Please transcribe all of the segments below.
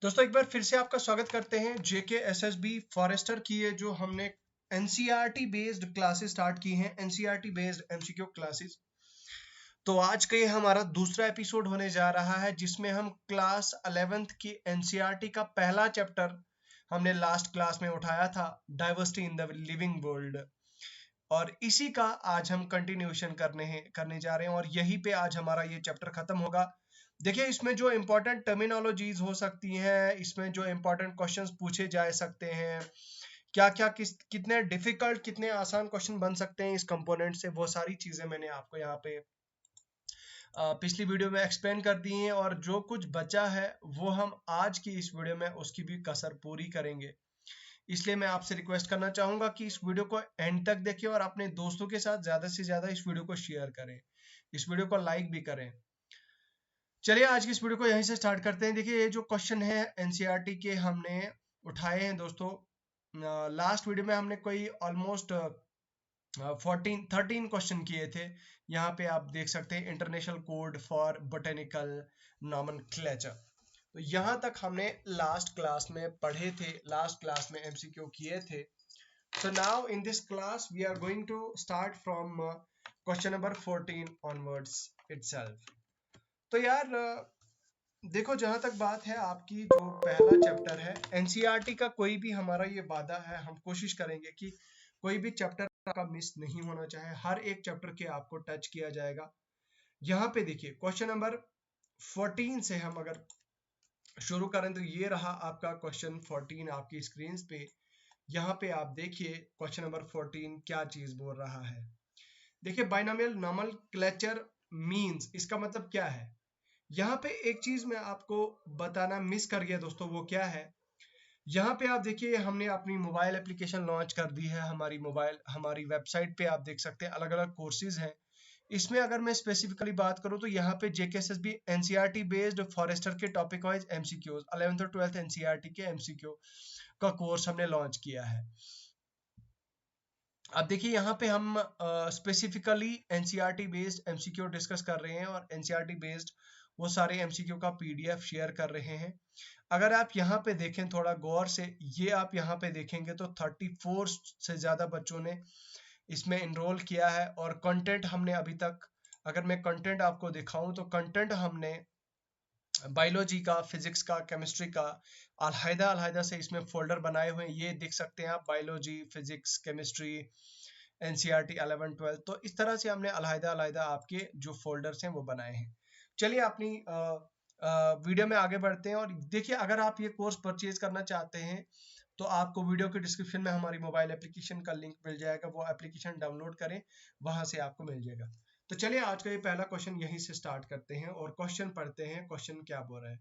दोस्तों एक बार फिर से आपका स्वागत करते हैं जेके एसएसबी फॉरेस्टर की है जो हमने एनसीईआरटी बेस्ड क्लासेस स्टार्ट की हैं, एनसीईआरटी बेस्ड एमसीक्यू क्लासेस। तो आज का ये हमारा दूसरा एपिसोड होने जा रहा है जिसमें हम क्लास 11th की एनसीईआरटी का पहला चैप्टर हमने लास्ट क्लास में उठाया था, diversity in the living world, और इसी का आज हम कंटिन्यूशन करने जा रहे हैं और यहीं पे आज हमारा ये चैप्टर खत्म होगा। देखिए इसमें जो इंपॉर्टेंट टर्मिनोलॉजीज हो सकती हैं, इसमें जो इंपॉर्टेंट क्वेश्चंस पूछे जा सकते हैं, क्या क्या कितने डिफिकल्ट कितने आसान क्वेश्चन बन सकते हैं इस कंपोनेंट से, वो सारी चीजें मैंने आपको यहाँ पे पिछली वीडियो में एक्सप्लेन कर दी हैं। और जो कुछ बचा है वो हम आज की इस वीडियो में उसकी भी कसर पूरी करेंगे। इसलिए मैं आपसे रिक्वेस्ट करना चाहूंगा कि इस वीडियो को एंड तक देखें और अपने दोस्तों के साथ ज्यादा से ज्यादा इस वीडियो को शेयर करें, इस वीडियो को लाइक भी करें। चलिए आज की इस वीडियो को यहीं से स्टार्ट करते हैं। देखिए ये जो क्वेश्चन है एनसीईआरटी के हमने उठाए हैं दोस्तों। लास्ट वीडियो में हमने कोई ऑलमोस्ट 13 क्वेश्चन किए थे। यहाँ पे आप देख सकते हैं international code for botanical nomenclature. तो यहाँ तक हमने लास्ट क्लास में पढ़े थे, लास्ट क्लास में एमसीक्यू किए थे। So now in this class we are going to start from question number 14 onwards itself. तो यार देखो जहां तक बात है आपकी, जो पहला चैप्टर है एनसीईआरटी का, कोई भी हमारा ये वादा है, हम कोशिश करेंगे कि कोई भी चैप्टर का मिस नहीं होना चाहिए, हर एक चैप्टर के आपको टच किया जाएगा। यहाँ पे देखिए क्वेश्चन नंबर 14 से हम अगर शुरू करें तो ये रहा आपका क्वेश्चन 14 आपकी स्क्रीन पे। यहाँ पे आप देखिए क्वेश्चन नंबर 14 क्या चीज बोल रहा है। देखिए बाइनोमियल नॉमेनक्लेचर मींस, इसका मतलब क्या है। यहाँ पे एक चीज मैं आपको बताना मिस कर गया दोस्तों, वो क्या है। यहाँ पे आप देखिए हमने अपनी मोबाइल एप्लीकेशन लॉन्च कर दी है। हमारी वेबसाइट पे आप देख सकते हैं अलग अलग कोर्सेज हैं। इसमें अगर मैं स्पेसिफिकली बात करूं तो यहाँ पे जेकेएसएसबी एनसीईआरटी बेस्ड फॉरेस्टर के टॉपिक वाइज एमसीक्यूज 11th और 12th एनसीईआरटी के एमसीक्यू का कोर्स हमने लॉन्च किया है। अब देखिए यहाँ पे हम specifically NCERT based MCQ discuss कर रहे हैं और एनसीईआरटी बेस्ड वो सारे एमसीक्यू का पीडीएफ शेयर कर रहे हैं। अगर आप यहाँ पे देखें थोड़ा गौर से, ये आप यहाँ पे देखेंगे तो 34 से ज्यादा बच्चों ने इसमें इनरोल किया है। और कंटेंट हमने अभी तक, अगर मैं कंटेंट आपको दिखाऊं तो कंटेंट हमने बायोलॉजी का, फिजिक्स का, केमिस्ट्री का अलहदा अलहदा से इसमें फोल्डर बनाए हुए हैं। ये देख सकते हैं आप, बायोलॉजी, फिजिक्स, केमिस्ट्री, एनसीईआरटी 11 12। तो इस तरह से हमने अलहदा अलहदा आपके जो फोल्डर्स हैं वो बनाए हैं। चलिए अपनी वीडियो में आगे बढ़ते हैं। और देखिए अगर आप ये कोर्स परचेज करना चाहते हैं तो आपको वीडियो के डिस्क्रिप्शन में हमारी मोबाइल एप्लीकेशन का लिंक मिल जाएगा, वो एप्लीकेशन डाउनलोड करें, वहां से आपको मिल जाएगा। तो चलिए आज का ये पहला क्वेश्चन यहीं से स्टार्ट करते हैं और क्वेश्चन पढ़ते हैं। क्वेश्चन क्या बोल रहा है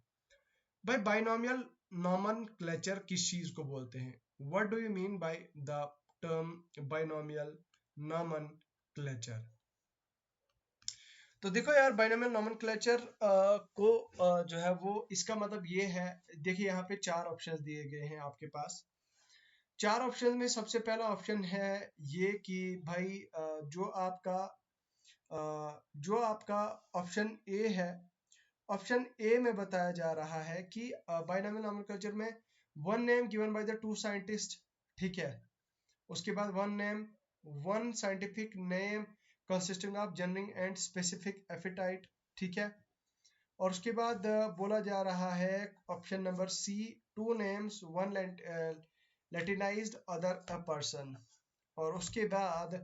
भाई, बाइनोमियल नॉमेनक्लेचर किस चीज को बोलते हैं। What do you mean by the term binomial nomenclature. तो देखो यार बाइनोमियल नॉमेनक्लेचर को जो है वो, इसका मतलब ये है, देखिए यहाँ पे 4 ऑप्शंस दिए गए हैं आपके पास। 4 ऑप्शन में सबसे पहला ऑप्शन है ये कि भाई जो आपका ऑप्शन ए है, ऑप्शन ए में बताया जा रहा है कि बाइनोमियल नोमेनक्लेचर में one name given by the two scientist, ठीक है। उसके बाद one name, one scientific name consisting of generic and specific epithet, ठीक है। और उसके बाद बोला जा रहा है option number C, two names one Latinized other a person. और उसके बाद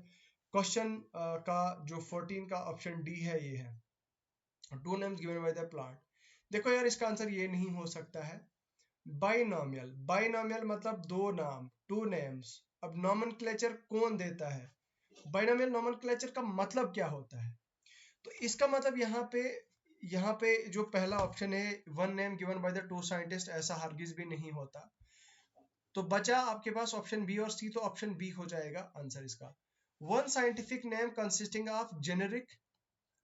क्वेश्चन का जो 14 का ऑप्शन डी है, ये है two names given by the plant. देखो यार इसका आंसर ये नहीं हो सकता है। बाइनोमियल, बाइनोमियल मतलब दो नाम, टू नेम्स। अब नॉमेनक्लेचर कौन देता है, बाइनोमियल नॉमेनक्लेचर का मतलब क्या होता है। तो इसका मतलब यहाँ पे जो पहला ऑप्शन है one name given by the two scientist, ऐसा हरगिज भी नहीं होता। तो बचा आपके पास ऑप्शन बी और सी, तो ऑप्शन बी हो जाएगा आंसर इसका। One scientific name consisting of generic,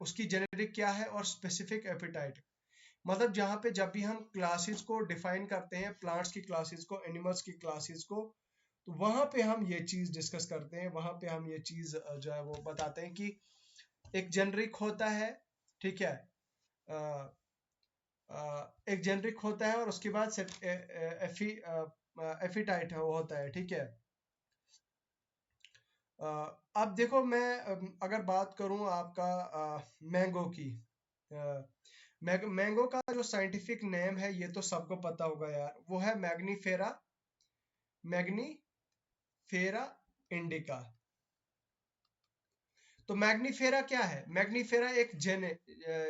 उसकी जेनेरिक क्या है, और स्पेसिफिक एपिटाइट। मतलब जहाँ पे जब भी हम क्लासेस को डिफाइन करते हैं, प्लांट्स की क्लासेस को, एनिमल्स की क्लासेस को, तो वहां पे हम ये चीज डिस्कस करते हैं, वहां पे हम ये चीज जो है वो बताते हैं कि एक जेनरिक होता है, ठीक है, एक जेनरिक होता है और उसके बाद एफिटाइट होता है, ठीक है। अब देखो मैं अगर बात करूं आपका मैंगो की, मैंगो का जो साइंटिफिक नेम है ये तो सबको पता होगा यार, वो है मैग्नीफेरा इंडिका। तो मैग्नीफेरा क्या है? मैग्नीफेरा एक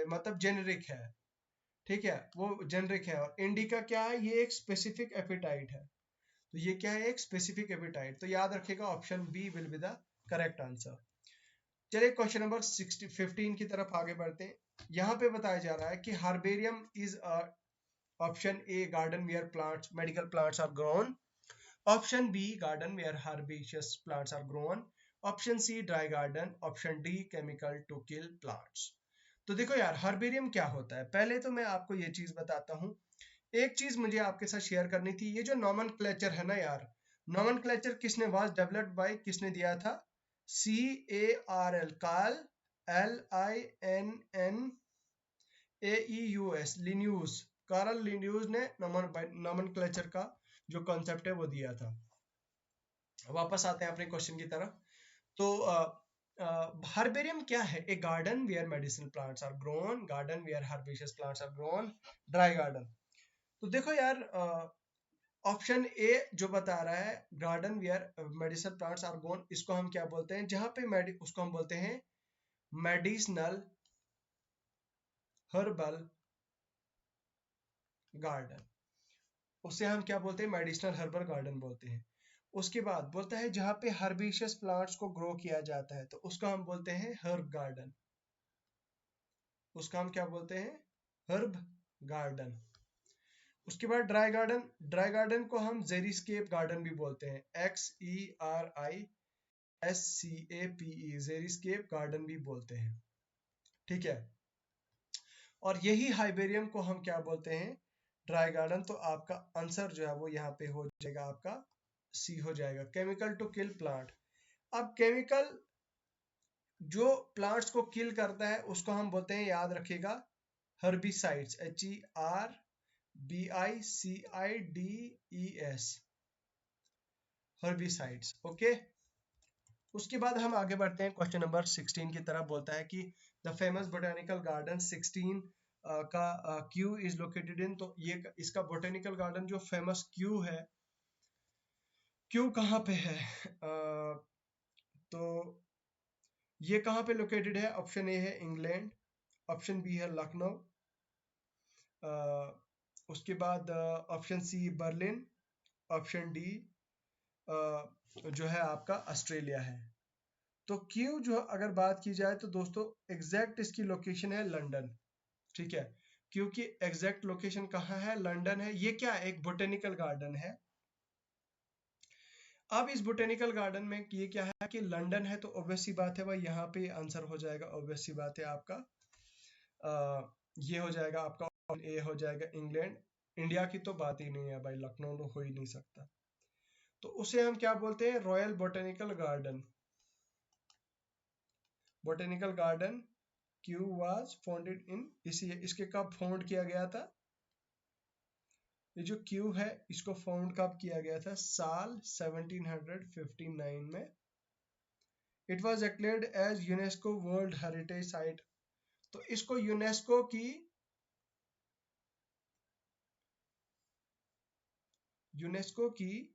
मतलब जेनेरिक है, ठीक है, वो जेनेरिक है। और इंडिका क्या है? ये एक स्पेसिफिक एपिटाइट है। तो ये क्या है? एक स्पेसिफिक एपिटाइट। तो याद रखिएगा option B will be the correct answer. चलिए क्वेश्चन नंबर 15 की तरफ आगे बढ़ते हैं। यहाँ पे बताया जा रहा है कि herbarium is option A garden where plants medical plants are grown, option B garden where herbaceous plants are grown, option C dry garden, option D chemical to kill plants. तो देखो यार हर्बेरियम क्या होता है, पहले तो मैं आपको ये चीज बताता हूँ। एक चीज मुझे आपके साथ शेयर करनी थी, ये जो नॉमेनक्लेचर है ना यार, नॉमेनक्लेचर किसने वाज डेवलप्ड बाय, किसने दिया था? CARL, कार्ल, LINNEUS, लिन्यूस, कार्ल लिन्यूस ने नॉमेनक्लेचर का जो कॉन्सेप्ट है वो दिया था। वापस आते हैं अपने क्वेश्चन की तरफ। तो हर्बेरियम क्या है? A garden where medicinal plants are grown, garden where herbaceous plants are grown, dry garden. तो देखो यार ऑप्शन ए जो बता रहा है garden where medicinal plants are grown, इसको हम क्या बोलते हैं? जहां पे उसको हम बोलते हैं मेडिसिनल हर्बल गार्डन। उसे हम क्या बोलते हैं? मेडिसिनल हर्बल गार्डन बोलते हैं। उसके बाद बोलता है जहां पे हर्बिशियस प्लांट्स को ग्रो किया जाता है तो उसको हम बोलते हैं हर्ब गार्डन। उसका हम क्या बोलते हैं? Herb garden. उसके बाद ड्राई गार्डन को हम जेरीस्केप गार्डन भी बोलते हैं, XERISCAPE, जेरीस्केप गार्डन भी बोलते हैं, ठीक है। और यही हाइबेरियम को हम क्या बोलते हैं? Dry garden. तो आपका आंसर जो है वो यहाँ पे हो जाएगा, आपका सी हो जाएगा, केमिकल टू किल प्लांट। अब केमिकल जो प्लांट्स को किल करता है उसको हम बोलते हैं, याद रखिएगा, हर्बिसाइड्स, HERBICIDES, हर्बिसाइड्स, ओके। उसके बाद हम आगे बढ़ते हैं क्वेश्चन नंबर 16 की तरफ। बोलता है कि द फेमस बोटेनिकल गार्डन 16 का क्यू इज लोकेटेड इन। तो ये इसका बोटेनिकल गार्डन जो फेमस क्यू है, क्यू कहाँ पे है? तो ये कहाँ पे लोकेटेड है? ऑप्शन ए है इंग्लैंड, ऑप्शन बी है लखनऊ, उसके बाद option C Berlin, option D जो है आपका ऑस्ट्रेलिया है। तो क्यू जो अगर बात की जाए तो दोस्तों एग्जैक्ट इसकी लोकेशन है लंदन, ठीक है। क्योंकि एग्जैक्ट लोकेशन कहाँ है? लंदन है। ये क्या है? एक बोटेनिकल गार्डन है। अब इस बोटेनिकल गार्डन में ये क्या है कि लंदन है, तो ऑब्वियस सी बात है भाई यहाँ पे आंसर हो जाएगा, ऑब्वियस सी बात है आपका ये हो जाएगा आपका ए हो जाएगा इंग्लैंड। इंडिया की तो बात ही नहीं है भाई, लखनऊ तो हो ही नहीं सकता। तो उसे हम क्या बोलते हैं? Royal botanical garden. Botanical garden Q was founded in, इसी इसके कब फाउंड किया गया था? ये जो क्यू है इसको फाउंड कब किया गया था? साल 1759 में। It was declared as UNESCO world heritage site. तो इसको यूनेस्को की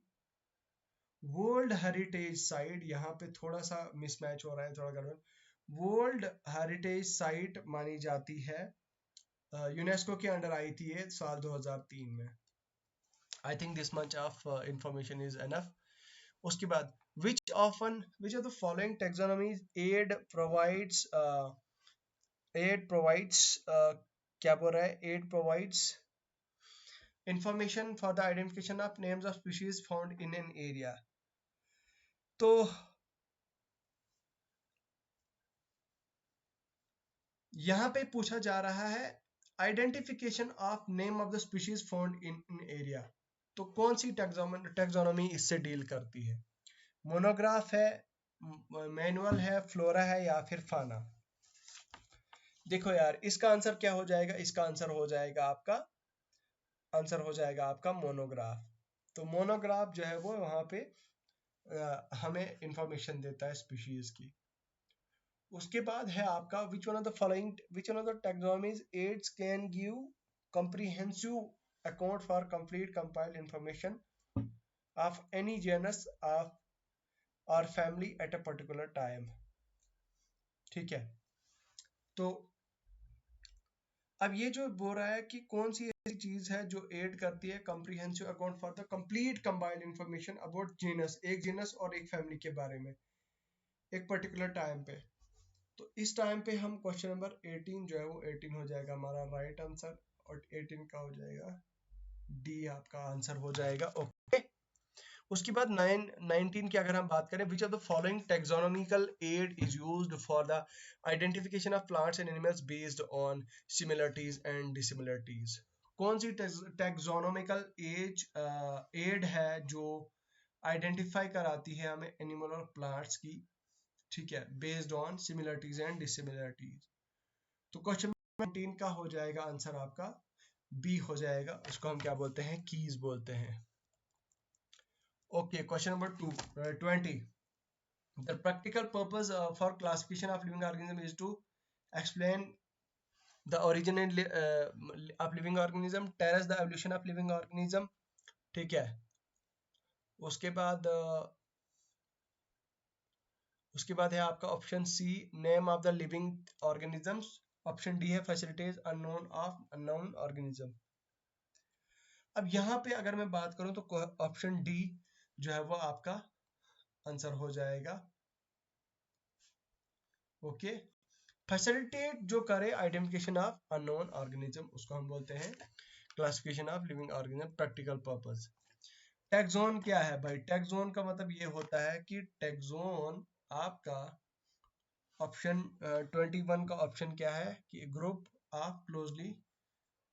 वर्ल्ड हेरिटेज साइट, यहाँ पे थोड़ा सा मिसमैच हो रहा है, थोड़ा गड़बड़, वर्ल्ड हेरिटेज साइट मानी जाती है। यूनेस्को के अंडर आई थी ये साल 2003 में। I think this much of information is enough. उसके बाद which of the following taxonomies aid provides क्या बोल रहा है? aid provides information for the identification of names of species found in an area। तो यहाँ पे पूछा जा रहा है identification of name of the species found in area. तो कौन सी टैक्सोनॉमी इससे डील करती है? मोनोग्राफ है, मैनुअल है, फ्लोरा है, या फिर फाना? देखो यार, इसका आंसर क्या हो जाएगा, इसका आंसर हो जाएगा आपका मोनोग्राफ। तो मोनोग्राफ जो है वो वहां पे हमें इंफॉर्मेशन देता है स्पीशीज की। उसके बाद है आपका which one of the taxonomies aids can give comprehensive account for complete compiled information of any genus of or family at a particular time। ठीक है, तो अब ये जो बोल रहा है कि कौन सी ऐसी चीज है जो एड करती है comprehensive account for the complete combined information about genus, एक जीनस और एक फैमिली के बारे में एक पर्टिकुलर टाइम पे। तो इस टाइम पे हम क्वेश्चन नंबर 18 जो है वो 18 हो जाएगा हमारा राइट आंसर, और 18 का हो जाएगा डी आपका आंसर हो जाएगा। ओके, उसके बाद 19 की अगर हम बात करें, which of the following taxonomical aid is used for the identification of plants and animals based on similarities and dissimilarities. कौन सी टैक्सोनॉमिकल एड है जो आइडेंटिफाई कराती है हमें एनिमल और प्लांट्स की, ठीक है, based on similarities and dissimilarities. तो क्वेश्चन 19 का हो जाएगा आंसर आपका बी हो जाएगा, उसको हम क्या बोलते हैं, कीज बोलते हैं। Okay, question number 20. The practical purpose for classification of living organism is to explain the origin of living organism, trace the evolution of living organism। ठीक है, उसके बाद है आपका option C, name of the living organisms. Option D है facilities unknown of unknown organism. अब यहाँ पे अगर मैं बात करूं तो ऑप्शन डी जो है वो आपका आंसर हो जाएगा। ओके, फैसिलिटेट जो करे आइडेंटिफिकेशन ऑफ अननोन ऑर्गेनिज्म, उसको हम बोलते हैं classification of living organism, practical purpose. Taxon क्या है भाई, टैक्सोन का मतलब ये होता है कि टैक्सोन आपका ऑप्शन 21 का ऑप्शन क्या है कि group of closely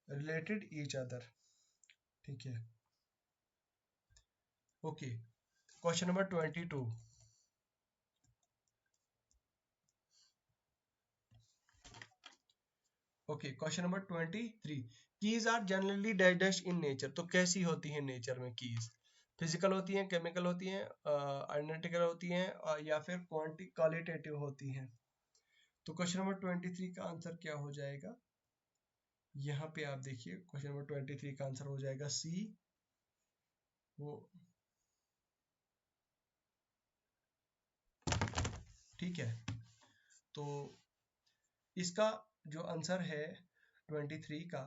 related each other. ठीक है, okay, question number 22। Okay, question number 23। Keys are generally dash in nature. तो कैसी होती है नेचर में कीज, फिजिकल होती हैं, केमिकल होती हैं, एनालिटिकल होती हैं, या फिर क्वालिटेटिव होती हैं। तो क्वेश्चन नंबर 23 का आंसर क्या हो जाएगा, यहाँ पे आप देखिए क्वेश्चन नंबर 23 का आंसर हो जाएगा सी। वो ठीक है, तो इसका जो आंसर है 23 का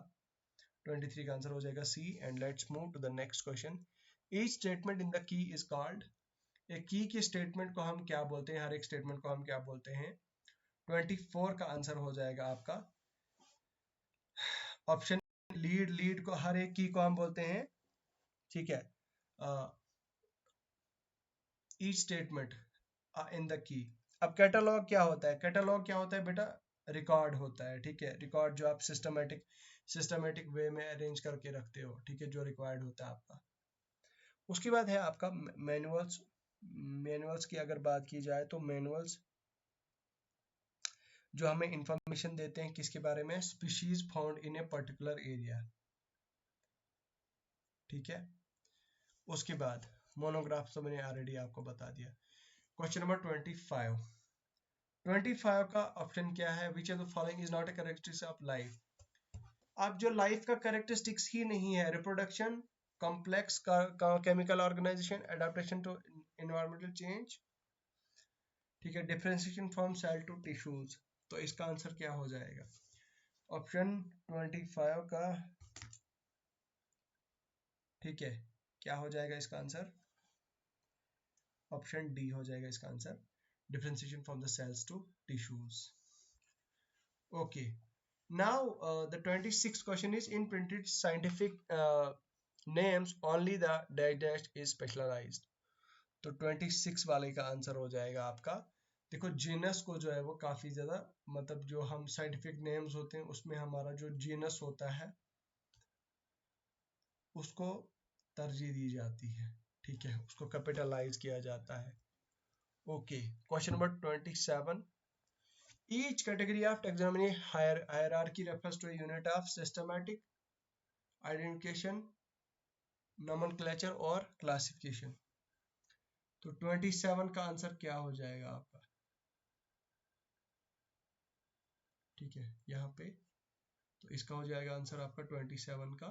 आंसर हो जाएगा C. And let's move to the next question. Each statement in the key is called. एक की के स्टेटमेंट को हम क्या बोलते हैं, हर एक स्टेटमेंट को हम क्या बोलते हैं। 24 का आंसर हो जाएगा आपका ऑप्शन लीड को, हर एक की को हम बोलते हैं, ठीक है, ईच स्टेटमेंट इन द की। अब कैटलॉग क्या होता है, कैटलॉग क्या होता है बेटा, रिकॉर्ड होता है। ठीक है, रिकॉर्ड जो आप सिस्टमेटिक वे में अरेंज करके रखते हो, ठीक है, जो रिक्वायर्ड होता है आपका। उसके बाद है आपका मैनुअल्स की अगर बात की जाए तो मैनुअल्स जो हमें इंफॉर्मेशन देते हैं किसके बारे में, species found in a particular area. ठीक है, उसके बाद मोनोग्राफ तो मैंने ऑलरेडी आपको बता दिया। क्वेश्चन नंबर 25 का ऑप्शन क्या है, which of the following is not a characteristics of life. अब जो लाइफ का कैरेक्टरिस्टिक्स ही नहीं है, reproduction, complex chemical organisation, adaptation to environmental change, ठीक है, differentiation from cell to tissues. तो इसका आंसर क्या हो जाएगा, ऑप्शन 25 का, ठीक है, क्या हो जाएगा इसका आंसर, ऑप्शन डी हो जाएगा इसका answer, differentiation from the cells to tissues. Okay, now the 26th question is in printed scientific names only the dash is specialized। तो 26 वाले का आंसर हो जाएगा आपका, देखो जीनस को जो है वो काफी ज्यादा, मतलब जो हम साइंटिफिक नेम्स होते हैं उसमें हमारा जो जीनस होता है उसको तरजीह दी जाती है, ठीक है, उसको कैपिटलाइज किया जाता है। Okay, question number 27। Each category of taxonomy hierarchy refers to a unit of systematic identification, nomenclature और classification. तो 27 का आंसर क्या हो जाएगा आपका? ठीक है, यहाँ पे तो इसका हो जाएगा आंसर आपका 27 का.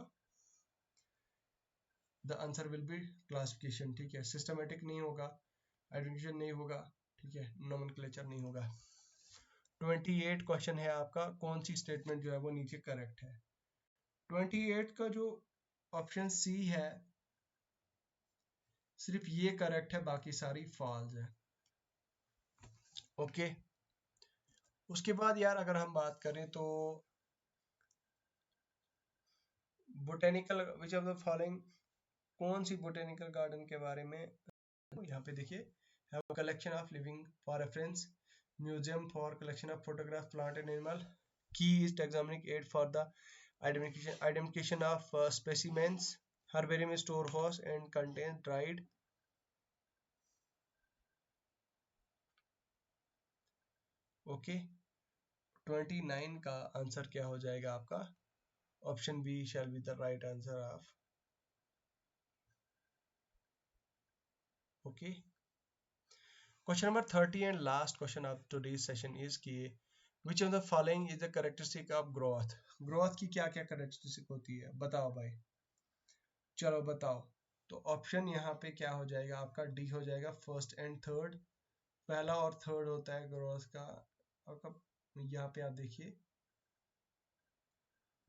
The answer will be classification. ठीक है, सिस्टमेटिक नहीं होगा, आइडेंटिफिकेशन नहीं होगा, ठीक है, नोमेनक्लेचर नहीं होगा. 28 क्वेश्चन है आपका, कौन सी स्टेटमेंट जो है वो नीचे करेक्ट है? 28 का जो ऑप्शन सी है सिर्फ ये करेक्ट है, बाकी सारी फॉल्स है. ओके, उसके बाद यार अगर हम बात करें तो botanical which of the following, कौन सी बोटेनिकल गार्डन के बारे में? यहाँ पे देखिए, have collection of living for reference, museum for collection of photograph plant and animal, key is taxonomic aid for the identification of specimens, herbarium storehouse and contains dried. Okay, 29 का answer क्या हो जाएगा आपका? Option B shall be the right answer of. Okay, question number 30 and last question of today's session is कि which of the following is the characteristic of growth? Growth की क्या क्या characteristic होती है, बताओ भाई, चलो बताओ. तो ऑप्शन यहाँ पे क्या हो जाएगा आपका? डी हो जाएगा, फर्स्ट एंड थर्ड. पहला और थर्ड होता है ग्रोथ का आपका. यहाँ पे आप देखिए,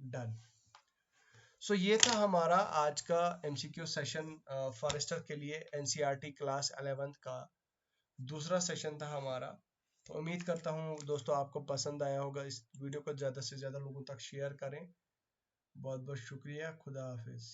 डन. सो ये था हमारा आज का एमसीक्यू सेशन फॉरेस्टर के लिए, एनसीईआरटी क्लास 11th का दूसरा सेशन था हमारा. तो उम्मीद करता हूँ दोस्तों आपको पसंद आया होगा. इस वीडियो को ज़्यादा से ज़्यादा लोगों तक शेयर करें. बहुत बहुत शुक्रिया. खुदा हाफिज.